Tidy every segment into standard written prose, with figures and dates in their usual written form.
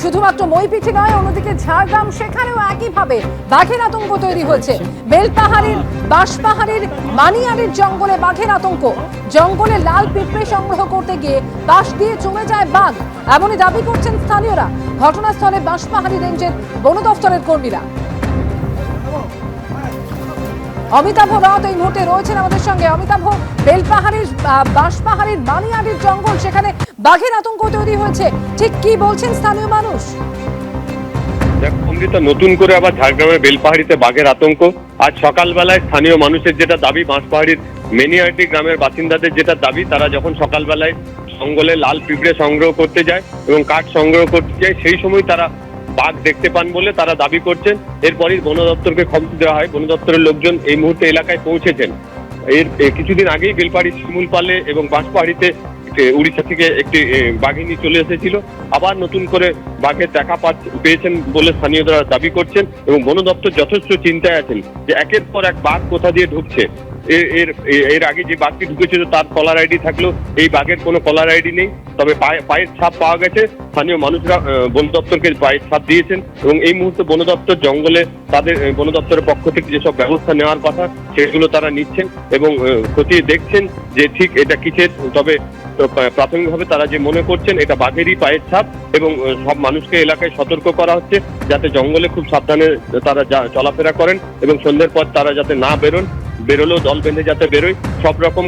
শুধুমাত্র মইপিঠে নয়, অন্যদিকে ঝাড়গ্রাম, সেখানেও একইভাবে বাঘের আতঙ্ক তৈরি হয়েছে। বেলপাহাড়ির বাঁশপাহাড়ির মানিয়ারির জঙ্গলে বাঘের আতঙ্ক। জঙ্গলে লাল পিঁপড়ে সংগ্রহ করতে গিয়ে পাশ দিয়ে চলে যায় বাঘ, এমনই দাবি করছেন স্থানীয়রা। ঘটনাস্থলে বাঁশপাহাড়ি রেঞ্জের বন দফতরের কর্মীরা। অমিতাভ রাত এই মুহূর্তে রয়েছেন আমাদের সঙ্গে। অমিতাভ, বেলপাহাড়ির বাঁশপাহাড়ির মানিয়ারির জঙ্গল, সেখানে বাঘের আতঙ্ক তৈরি হয়েছে, ঠিক কি বলছেন স্থানীয় মানুষ? অমৃতা, নতুন করে আবার ঝাড়গ্রামের বেলপাহাড়িতে বাঘের আতঙ্ক। আজ সকালবেলায় স্থানীয় মানুষের যেটা দাবি, বাঁশপাহাড়ির মেনিয়ারটি গ্রামের বাসিন্দাদের যেটা দাবি, তারা যখন সকালবেলায় জঙ্গলে লাল পিঁপড়ে সংগ্রহ করতে যায় এবং কাঠ সংগ্রহ করতে যায়, সেই সময় তারা বাঘ দেখতে পান বলে তারা দাবি করছেন। এরপরই বন দপ্তরকে খবর দেওয়া হয়। বন দপ্তরের লোকজন এই মুহূর্তে এলাকায় পৌঁছেছেন। এর কিছুদিন আগেই বেলপাহাড়ির শিমুলপালে এবং বাঁশপাহাড়িতে উড়িষ্যা থেকে একটি বাঘিনী চলে এসেছিল। আবার নতুন করে বাঘের দেখা পেয়েছেন বলে স্থানীয়রা দাবি করছেন এবং বন দপ্তর যথেষ্ট চিন্তায় আছেন যে একের পর এক বাঘ কোথা দিয়ে ঢুকছে। এর আগে যে বাঘটি ঢুকেছিল তার কলার আইডি থাকলেও এই বাঘের কোনো কলার আইডি নেই। তবে পায়ের ছাপ পাওয়া গেছে। স্থানীয় মানুষরা বন দপ্তরকে পায়ের ছাপ দিয়েছেন এবং এই মুহূর্তে বন দপ্তর জঙ্গলে তাদের বন দপ্তরের পক্ষ থেকে যেসব ব্যবস্থা নেওয়ার কথা সেগুলো তারা নিচ্ছেন এবং খতিয়ে দেখছেন যে ঠিক এটা কিসের। তবে প্রাথমিকভাবে তারা যে মনে করছেন এটা বাঘেরই পায়ের ছাপ এবং সব মানুষকে এলাকায় সতর্ক করা হচ্ছে যাতে জঙ্গলে খুব সাবধানে তারা চলাফেরা করেন এবং সন্ধ্যের পর তারা যাতে না বেরোলেও দল বেঁধে যাতে বেরোয়, সব রকম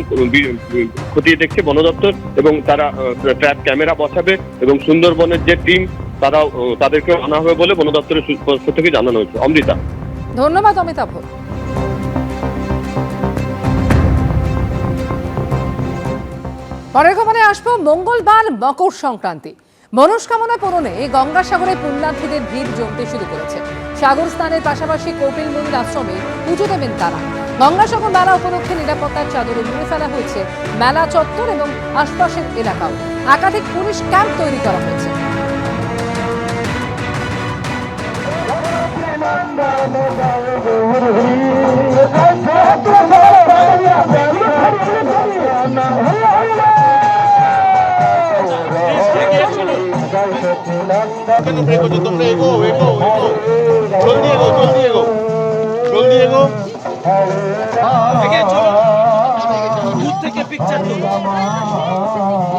খতিয়ে দেখছে বন দপ্তর এবং তারা ট্র্যাপ ক্যামেরা বসাবে এবং সুন্দরবনের যে টিম তাদেরকে আনা হবে বলে বন দপ্তরের পক্ষ থেকে জানানো হয়েছে। অমৃতা, ধন্যবাদ অমিতাভ। পরের খবরে আসবো। মঙ্গলবার মকর সংক্রান্তি, মনস্কামনা পূরণে গঙ্গাসাগরে পুণ্যার্থীদের ভিড় জমতে শুরু করেছে। সাগর স্নানের পাশাপাশি কপিল মুনির আশ্রমে পুজো দেবেন তারা। গঙ্গাসাগর মেলা উপলক্ষে নিরাপত্তার চাদরে মুড়ে ফেলা হয়েছে মেলা চত্বর এবং আশপাশের এলাকাও। একাধিক পুলিশ ক্যাম্প তৈরি করা হয়েছে।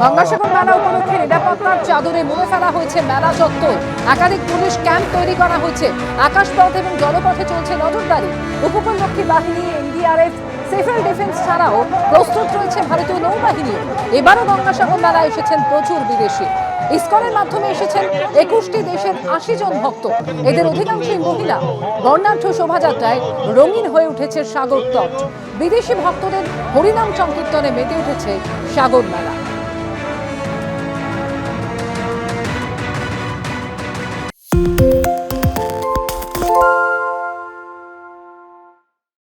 গঙ্গাসাগর মেলা উপলক্ষে নিরাপত্তার চাদরে মুড়ে ফেলা হয়েছে মেলা চত্বর। একাধিক পুলিশ ক্যাম্প তৈরি করা হয়েছে। আকাশপথ এবং জলপথে চলছে নজরদারি। উপকূলরক্ষী বাহিনী, এনডিআরএফ, সিভিল ডিফেন্স ছাড়াও প্রস্তুত রয়েছে ভারতীয় নৌবাহিনী। এবারও গঙ্গাসাগর মেলায় এসেছেন প্রচুর বিদেশি। ইসকনের মাধ্যমে এসেছেন 21টি দেশের 80 জন ভক্ত। এদের অধিকাংশই মহিলা। বর্ণাঢ্য শোভাযাত্রায় রঙিন হয়ে উঠেছে সাগর তট। বিদেশি ভক্তদের হরিনাম সংকীর্তনে মেতে উঠেছে সাগর মেলা।